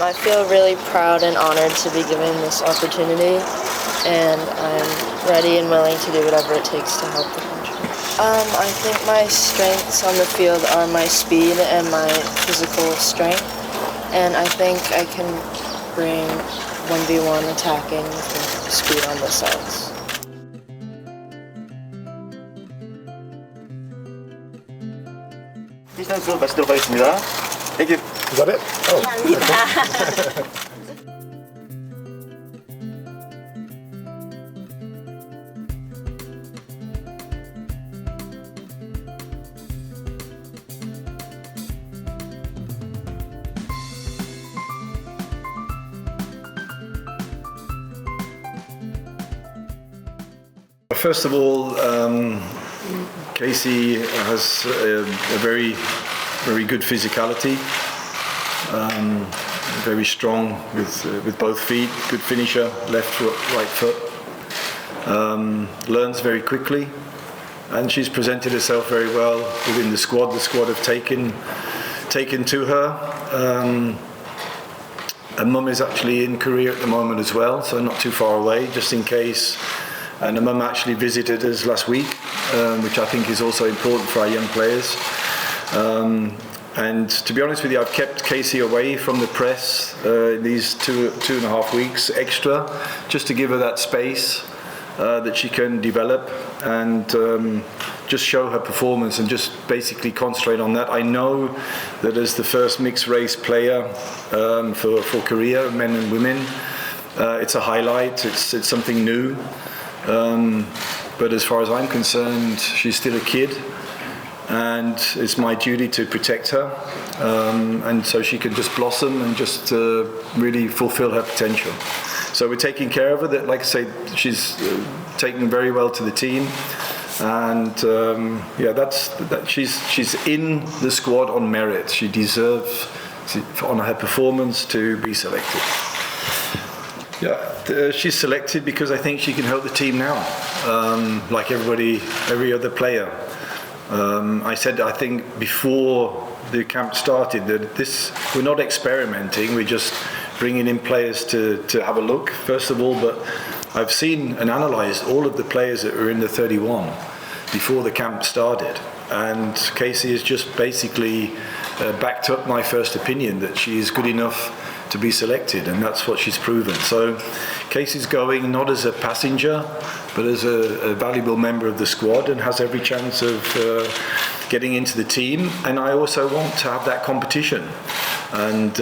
I feel really proud and honored to be given this opportunity, and I'm ready and willing to do whatever it takes to help the country. I think my strengths on the field are my speed and my physical strength, and I think I can bring 1v1 attacking with speed on both sides. 선수 마치도록 하겠습니다. Thank you. Is that it? Oh. First of all, Casey has a very good physicality, very strong with both feet, good finisher, left foot, right foot. Learns very quickly, and she's presented herself very well within the squad. The squad have taken to her. Her mum is actually in Korea at the moment as well, so not too far away, just in case. And her mum actually visited us last week, which I think is also important for our young players. And to be honest with you, I've kept Casey away from the press these two and a half weeks extra, just to give her that space that she can develop and just show her performance and just basically concentrate on that. I know that as the first mixed race player for Korea, men and women, it's a highlight, it's something new. But as far as I'm concerned, she's still a kid, and it's my duty to protect her, and so she can just blossom and just really fulfill her potential. So we're taking care of her. That, like I say, she's taken very well to the team, and she's in the squad on merit. She deserves, on her performance, to be selected. Yeah, she's selected because I think she can help the team now, like every other player. I said, I think before the camp started, that we're not experimenting, we're just bringing in players to have a look, first of all, but I've seen and analysed all of the players that were in the 31 before the camp started, and Casey has just basically backed up my first opinion that she is good enough to be selected, and that's what she's proven. So Casey's going not as a passenger, but as a valuable member of the squad, and has every chance of getting into the team. And I also want to have that competition. And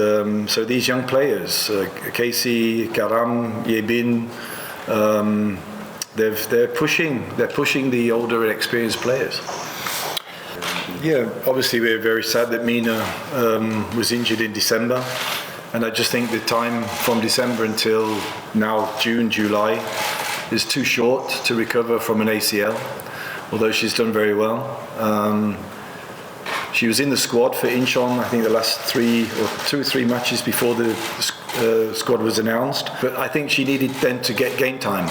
so these young players, Casey, Karam, Yebin, they're pushing the older and experienced players. Yeah, obviously we're very sad that Mina was injured in December. And I just think the time from December until now, June, July, is too short to recover from an ACL, although she's done very well. She was in the squad for Incheon, I think the last 2 or 3 matches before the squad was announced. But I think she needed then to get game time,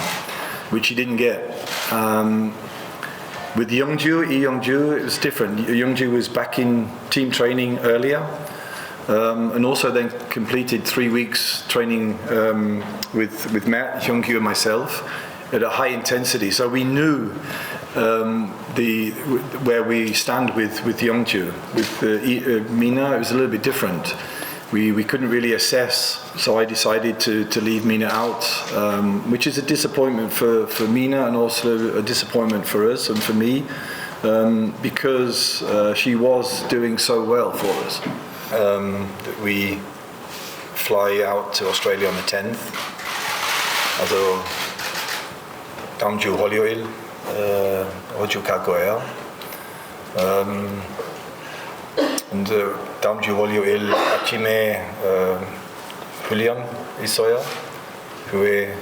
which she didn't get. With Lee Youngju, it was different. Youngju was back in team training earlier. And also then completed 3 weeks training with Matt, Hyungkyu and myself at a high intensity. So we knew where we stand with Youngju. With Mina, it was a little bit different. We couldn't really assess, so I decided to leave Mina out, which is a disappointment for Mina and also a disappointment for us and for me, because she was doing so well for us. We fly out to Australia on the 10th. Also 다음 주 월요일 호주 갈 거예요. 근데 다음 주 월요일 아침에 훈련 있어요. 후에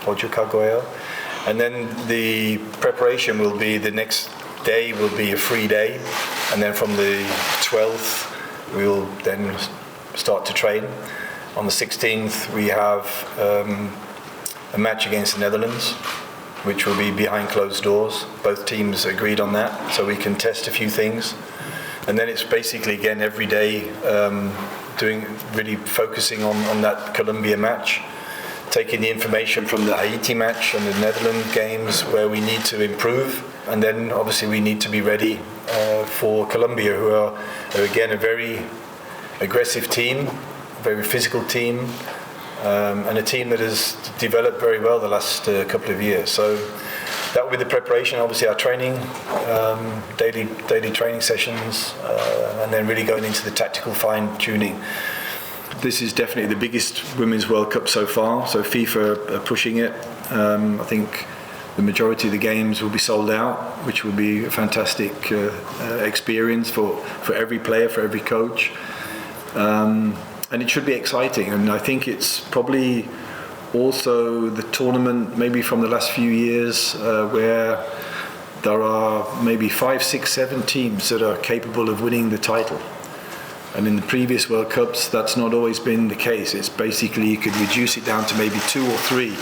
호주 갈 거예요. And then the preparation will be, the next day will be a free day, and then from the 12th we'll then start to train. On the 16th we have a match against the Netherlands, which will be behind closed doors. Both teams agreed on that, so we can test a few things. And then it's basically again every day really focusing on that Colombia match, taking the information from the Haiti match and the Netherlands games where we need to improve, and then obviously we need to be ready for Colombia, who are again a very aggressive team, very physical team, and a team that has developed very well the last couple of years. So that will be the preparation, obviously our training, daily training sessions, and then really going into the tactical fine-tuning. This is definitely the biggest Women's World Cup so far, so FIFA are pushing it. I think the majority of the games will be sold out, which will be a fantastic experience for every player, for every coach. And it should be exciting, and I think it's probably also the tournament maybe from the last few years where there are maybe 5, 6, 7 teams that are capable of winning the title. And in the previous World Cups, that's not always been the case. It's basically, you could reduce it down to maybe 2 or 3.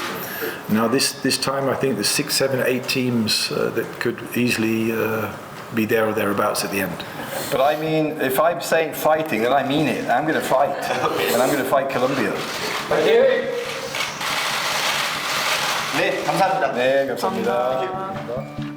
Now this time I think there's 6, 7, 8 teams that could easily be there or thereabouts at the end. But I mean, if I'm saying fighting, then I mean it. I'm going to fight. And I'm going to fight Colombia. 네, 감사합니다. 네, 감사합니다.